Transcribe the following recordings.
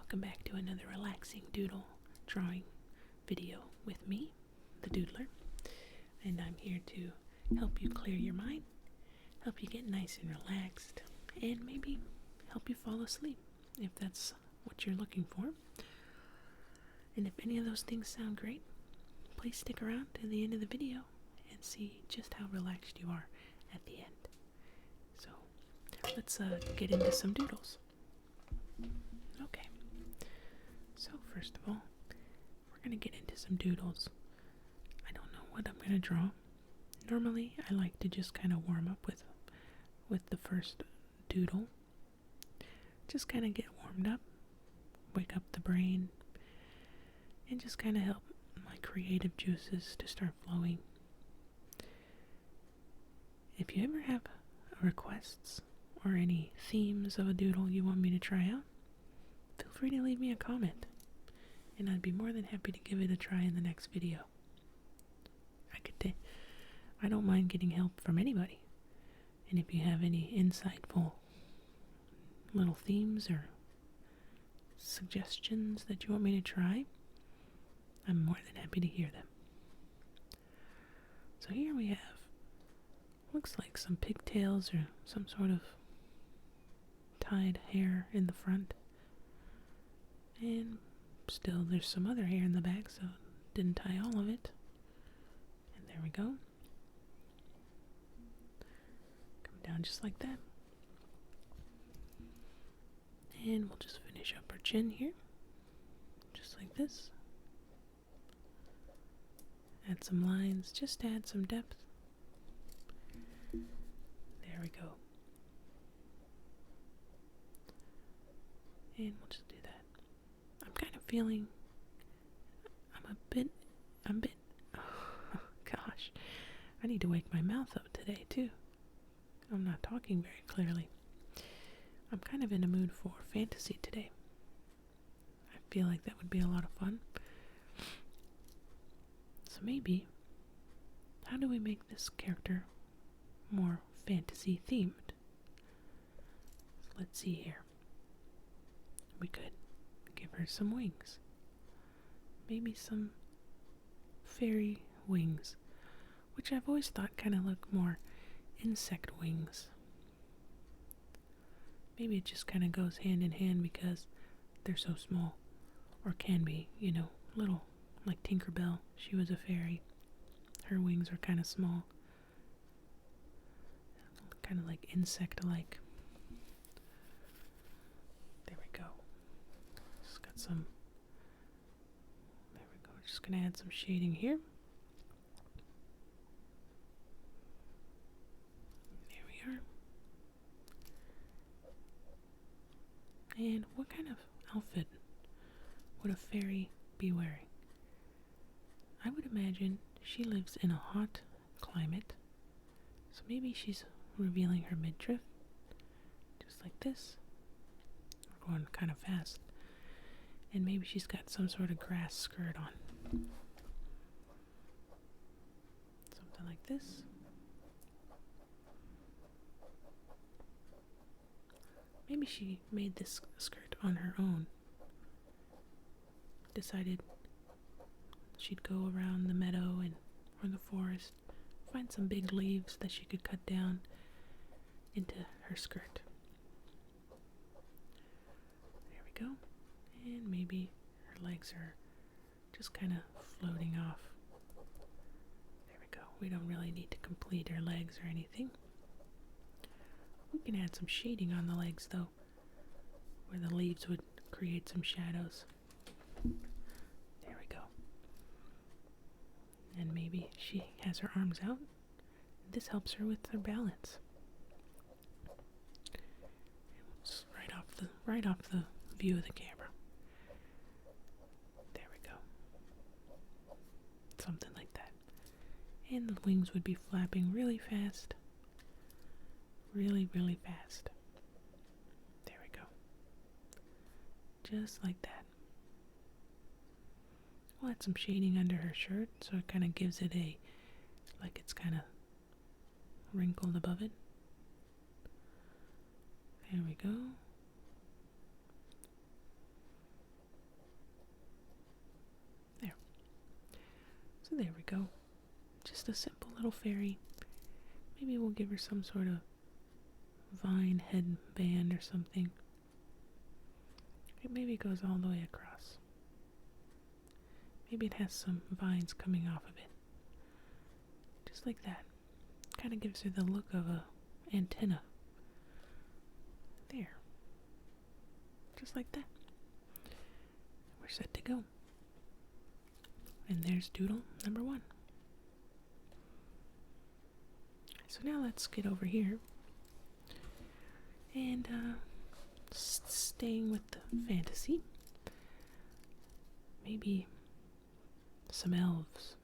welcome back to another relaxing doodle drawing video with me, the Doodler, and I'm here to help you clear your mind, help you get nice and relaxed, and maybe help you fall asleep if that's what you're looking for. And if any of those things sound great, please stick around to the end of the video and see just how relaxed you are at the end. So let's get into some doodles. Okay, so first of all, we're going to get into some doodles. I don't know what I'm going to draw. Normally, I like to just kind of warm up with the first doodle. Just kind of get warmed up, wake up the brain, and just kind of help my creative juices to start flowing. If you ever have requests or any themes of a doodle you want me to try out, feel free to leave me a comment, and I'd be more than happy to give it a try in the next video. I don't mind getting help from anybody, and if you have any insightful little themes or suggestions that you want me to try, I'm more than happy to hear them. So here we have, looks like some pigtails or some sort of tied hair in the front. And still there's some other hair in the back, so didn't tie all of it. And there we go. Come down just like that. And we'll just finish up our chin here. Just like this. Add some lines, just to add some depth. There we go. And we'll just do that. I'm kind of feeling, I'm a bit, oh gosh, I need to wake my mouth up today too. I'm not talking very clearly. I'm kind of in a mood for fantasy today. I feel like that would be a lot of fun. So maybe, how do we make this character more fantasy themed? So let's see here. We could give her some wings. Maybe some fairy wings, which I've always thought kind of look more insect wings. Maybe it just kind of goes hand in hand because they're so small, or can be, you know, little, like Tinkerbell. She was a fairy. Her wings are kind of small, kind of like insect-like. There we go. Just got some. There we go. Just gonna add some shading here. There we are. And what kind of outfit would a fairy be wearing? I would imagine she lives in a hot climate, so maybe she's revealing her midriff, just like this. We're going kind of fast. And maybe she's got some sort of grass skirt on. Something like this. Maybe she made this skirt on her own. Decided she'd go around the meadow or the forest, find some big leaves that she could cut down into her skirt. There we go. And maybe her legs are just kind of floating off. There we go. We don't really need to complete her legs or anything. We can add some shading on the legs though, where the leaves would create some shadows. There we go. And maybe she has her arms out. This helps her with her balance. Just right off the view of the camera. There we go. Something like that. And the wings would be flapping really fast. Really, really fast. There we go. Just like that. We'll add some shading under her shirt so it kind of gives it like it's kind of wrinkled above it. There we go. There we go. Just a simple little fairy. Maybe we'll give her some sort of vine headband or something. Maybe it goes all the way across. Maybe it has some vines coming off of it. Just like that. Kind of gives her the look of a antenna. There. Just like that. We're set to go. And there's doodle number 1. So now let's get over here. And staying with the fantasy. Maybe some elves,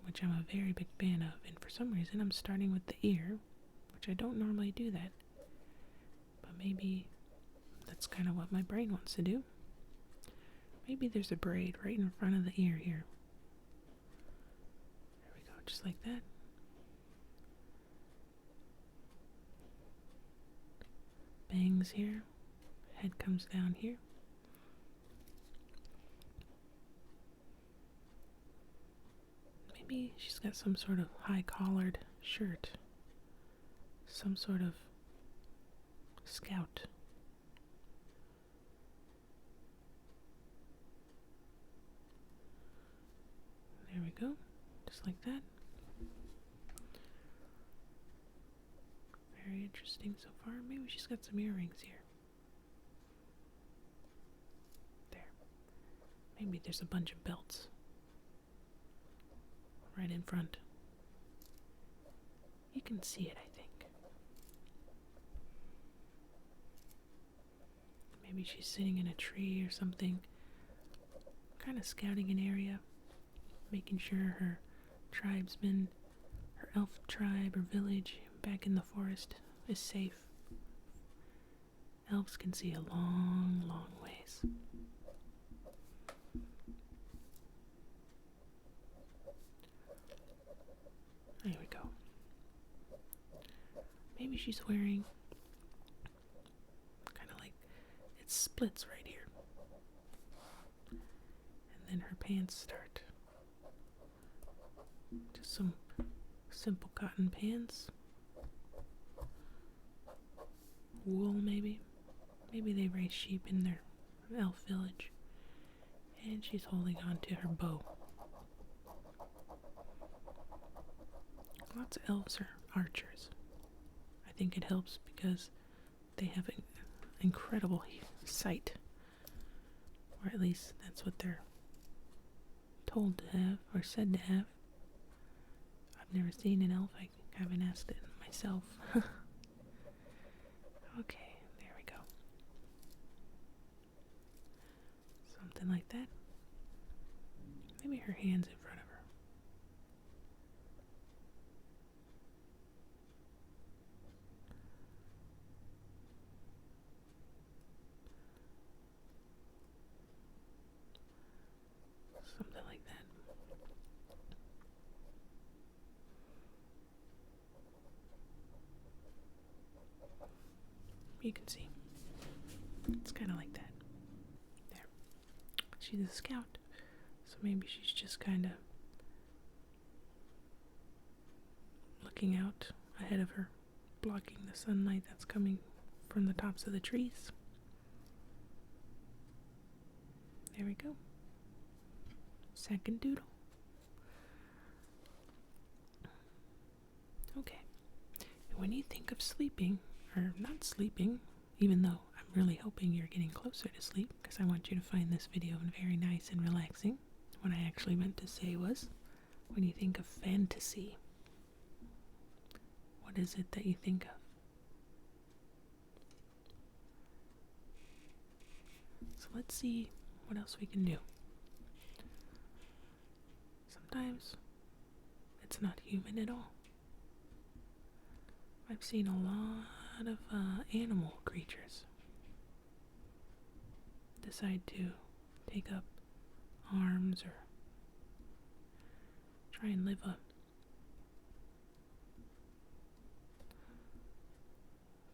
which I'm a very big fan of, and for some reason I'm starting with the ear, which I don't normally do that, but maybe that's kind of what my brain wants to do. Maybe there's a braid right in front of the ear here. There we go, just like that. Bangs here, head comes down here. Maybe she's got some sort of high-collared shirt. Some sort of scout. There we go. Just like that. Very interesting so far. Maybe she's got some earrings here. There. Maybe there's a bunch of belts. Right in front. You can see it, I think. Maybe she's sitting in a tree or something, kind of scouting an area, making sure her tribesmen, her elf tribe or village back in the forest is safe. Elves can see a long, long ways. There we go. Maybe she's wearing kind of like it splits right here. And then her pants start. Just some simple cotton pants. Wool maybe. Maybe they raise sheep in their elf village. And she's holding on to her bow. Lots of elves are archers. I think it helps because they have an incredible sight. Or at least that's what they're told to have, or said to have. I've never seen an elf. I haven't asked it myself. Okay, there we go. Something like that. Maybe her hand's in front of her. Something like that. You can see. It's kind of like that. There. She's a scout. So maybe she's just kind of looking out ahead of her, blocking the sunlight that's coming from the tops of the trees. There we go. Second doodle. Okay. And when you think of sleeping, or not sleeping, even though I'm really hoping you're getting closer to sleep, because I want you to find this video very nice and relaxing. What I actually meant to say was, when you think of fantasy, what is it that you think of? So let's see what else we can do. Sometimes it's not human at all. I've seen a lot of animal creatures decide to take up arms or try and live a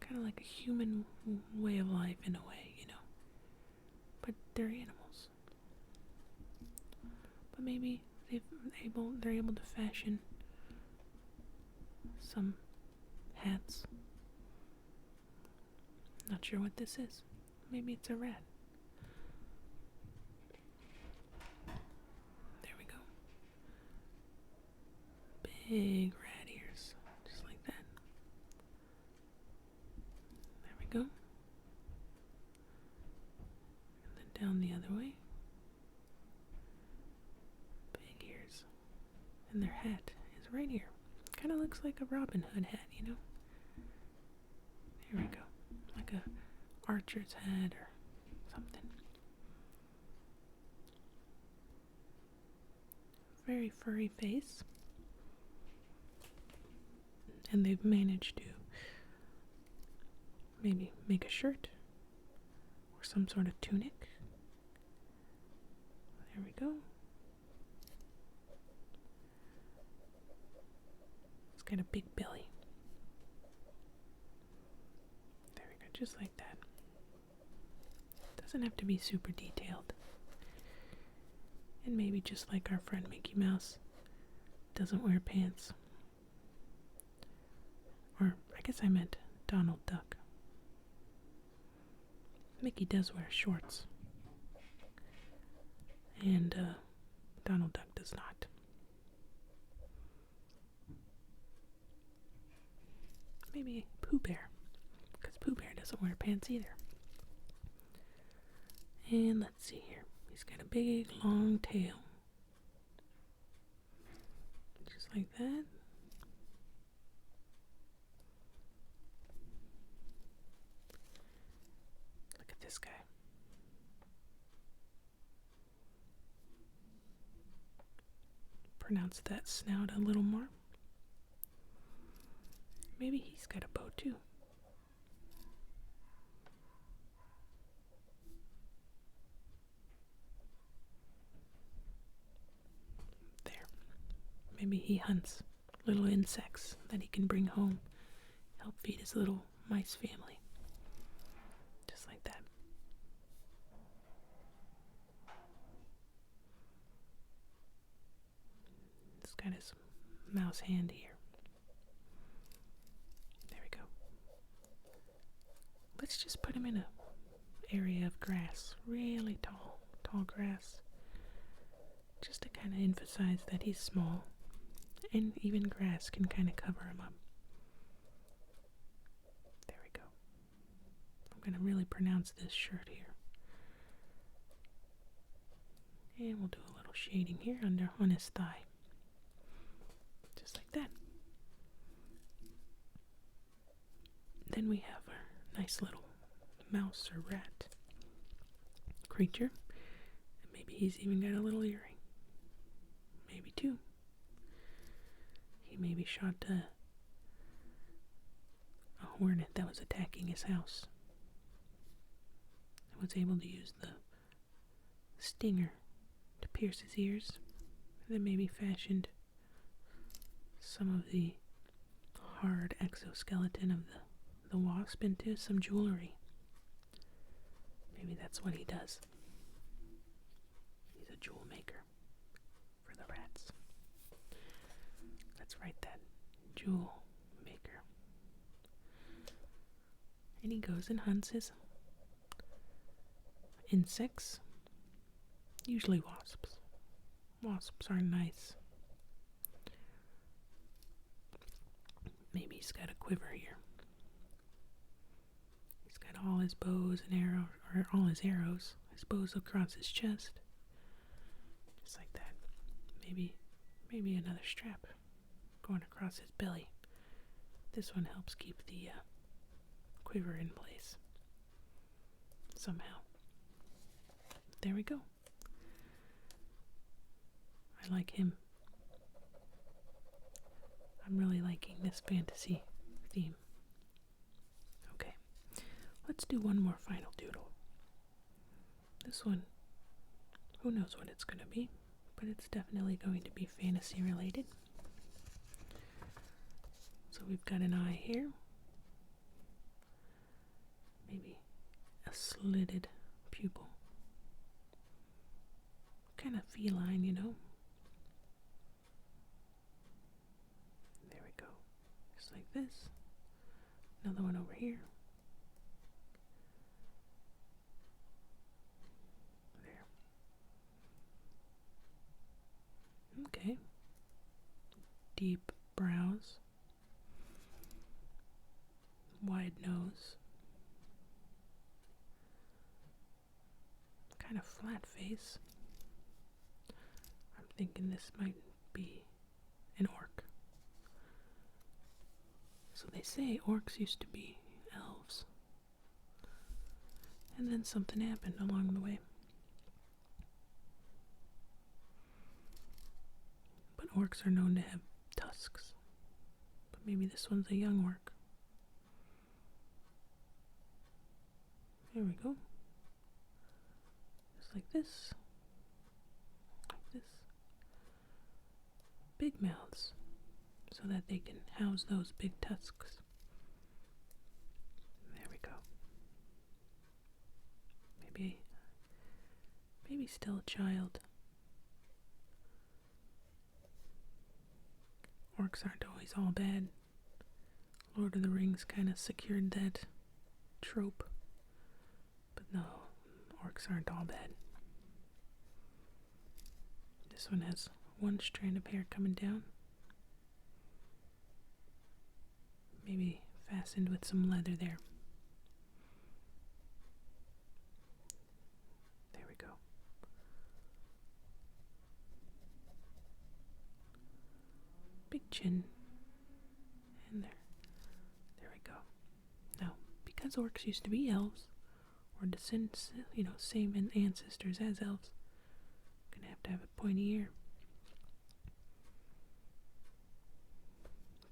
kind of like a human way of life in a way, you know. But they're animals. But maybe they're able to fashion some hats. Not sure what this is. Maybe it's a rat. There we go. Big rat ears, just like that. There we go. And then down the other way. Big ears. And their hat is right here. Kind of looks like a Robin Hood hat, you know? Here we go. Like a archer's hat or something. Very furry face. And they've managed to maybe make a shirt or some sort of tunic. There we go. It's got a big belly. There we go, just like that. Doesn't have to be super detailed. And maybe just like our friend Mickey Mouse doesn't wear pants. Or I guess I meant Donald Duck. Mickey does wear shorts. And Donald Duck does not. Maybe Pooh Bear. Because Pooh Bear doesn't wear pants either. And let's see here. He's got a big long tail. Just like that. Look at this guy. Pronounce that snout a little more. Maybe he's got a bow too. There. Maybe he hunts little insects that he can bring home, help feed his little mice family. Just like that. He's got his mouse hand here. There we go. Let's just put him in a area of grass, really tall grass, just to kind of emphasize that he's small, and even grass can kind of cover him up. There we go. I'm going to really pronounce this shirt here. And we'll do a little shading here on his thigh. Just like that. Then we have our nice little mouse or rat creature. And maybe he's even got a little earring. Maybe two. He maybe shot a hornet that was attacking his house. And was able to use the stinger to pierce his ears. And then maybe fashioned some of the hard exoskeleton of the wasp into some jewelry. Maybe that's what he does. He's a jewel maker for the rats. Let's write that. Jewel maker. And he goes and hunts his insects. Usually wasps. Wasps are nice. Maybe he's got a quiver here. He's got all his bows and arrows, or all his arrows, his bows across his chest. Just like that. Maybe another strap going across his belly. This one helps keep the quiver in place. Somehow. There we go. I like him. I'm really liking this fantasy theme. Okay, let's do one more final doodle. This one, who knows what it's going to be, but it's definitely going to be fantasy related. So we've got an eye here. Maybe a slitted pupil. Kind of feline, you know. this. Another one over here. There. Okay. Deep brows. Wide nose. Kind of flat face. I'm thinking this might be an orc. So they say orcs used to be elves. And then something happened along the way. But orcs are known to have tusks. But maybe this one's a young orc. There we go. Just like this. Like this. Big mouths. So that they can house those big tusks. There we go. Maybe still a child. Orcs aren't always all bad. Lord of the Rings kind of secured that trope. But no, orcs aren't all bad. This one has one strand of hair coming down. Maybe fastened with some leather there. There we go. Big chin. And there. There we go. Now, because orcs used to be elves, or descendants, same in ancestors as elves, gonna have to have a pointy ear.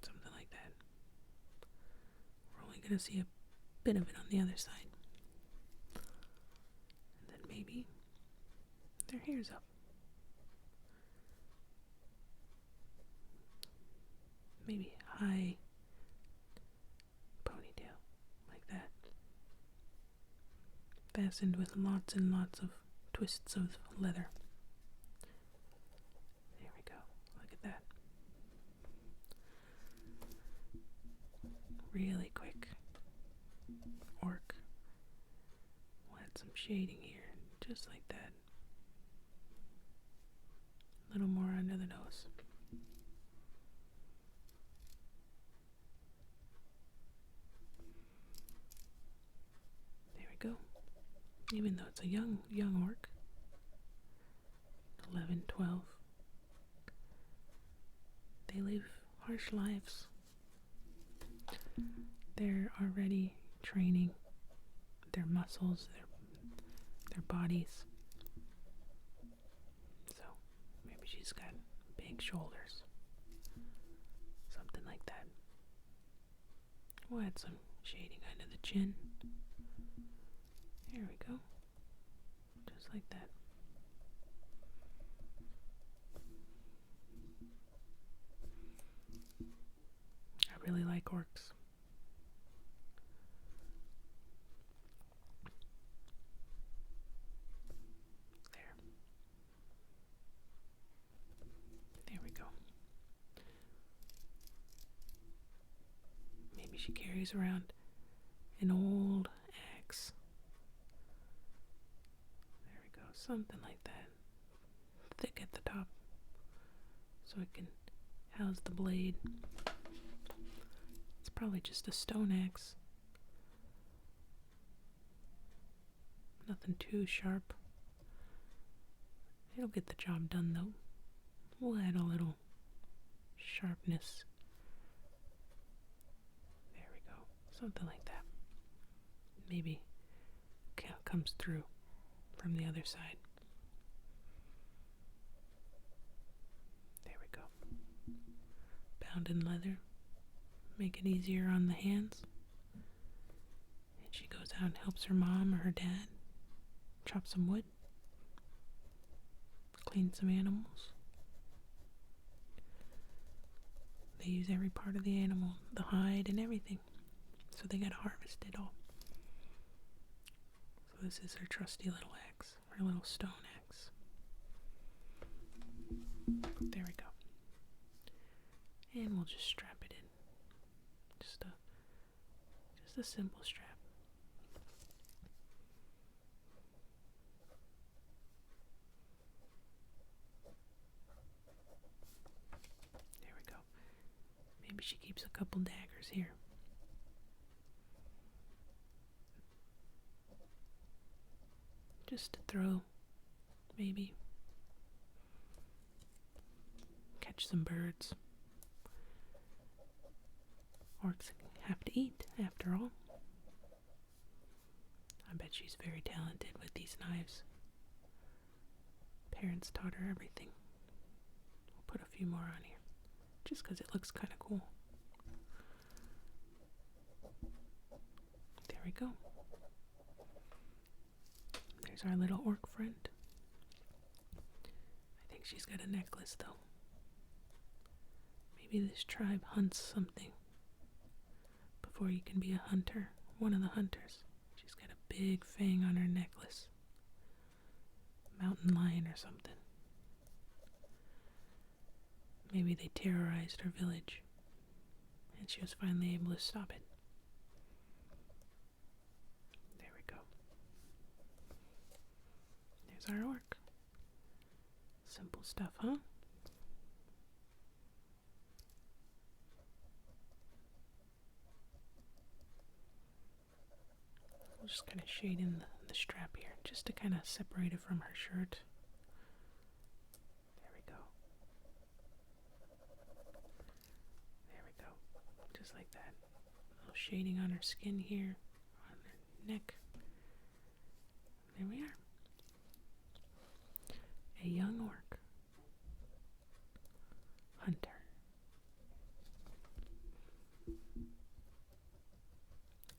Something like that. We're only gonna see a bit of it on the other side. And then maybe their hair's up. Maybe high ponytail, like that. Fastened with lots and lots of twists of leather. There we go. Look at that. Really quick. Orc. We'll add some shading here, just like that. A little more under the nose. There we go. Even though it's a young orc. 11, 12. They live harsh lives. They're already training their muscles, their bodies. So maybe she's got big shoulders. Something like that. We'll add some shading under the chin. There we go. Just like that. I really like orcs. There we go. Maybe she carries around an old axe. There we go. Something like that. Thick at the top. So it can house the blade. It's probably just a stone axe. Nothing too sharp. It'll get the job done though. We'll add a little sharpness. There we go. Something like that. Maybe comes through from the other side. There we go. Bound in leather. Make it easier on the hands. And she goes out and helps her mom or her dad chop some wood. Clean some animals. They use every part of the animal, the hide and everything. So they gotta harvest it all. So this is her trusty little axe, her little stone axe. There we go. And we'll just strap it in. Just a simple strap. There we go. Maybe she keeps a couple daggers here. Just to throw, maybe. Catch some birds. Orcs have to eat, after all. I bet she's very talented with these knives. Parents taught her everything. We'll put a few more on here, just because it looks kind of cool. There we go. There's our little orc friend. I think she's got a necklace, though. Maybe this tribe hunts something before you can be a hunter. One of the hunters. She's got a big fang on her necklace. Mountain lion or something. Maybe they terrorized her village, and she was finally able to stop it. There we go. There's our orc. Simple stuff, huh? We'll just kind of shade in the strap here, just to kind of separate it from her shirt. There we go. There we go. Just like that. A little shading on her skin here, on her neck. There we are. A young orc. Hunter.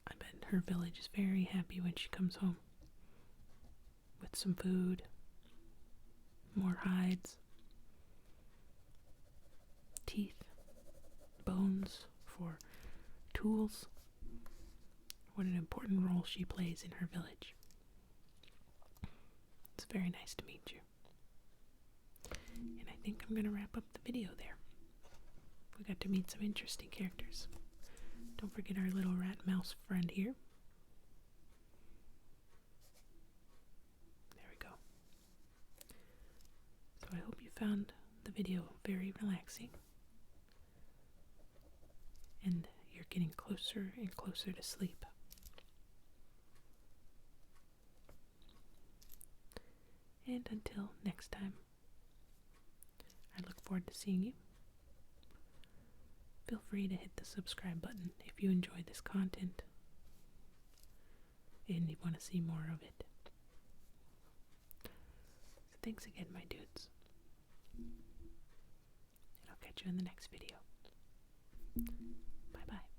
I bet her village is very happy when she comes home. With some food, more hides, teeth, bones for tools. What an important role she plays in her village. It's very nice to meet you. And I think I'm going to wrap up the video there. We got to meet some interesting characters. Don't forget our little rat mouse friend here. There we go. So I hope you found the video very relaxing. And you're getting closer and closer to sleep. And until next time, I look forward to seeing you. Feel free to hit the subscribe button if you enjoy this content and you want to see more of it. So thanks again, my dudes. And I'll catch you in the next video. Bye-bye.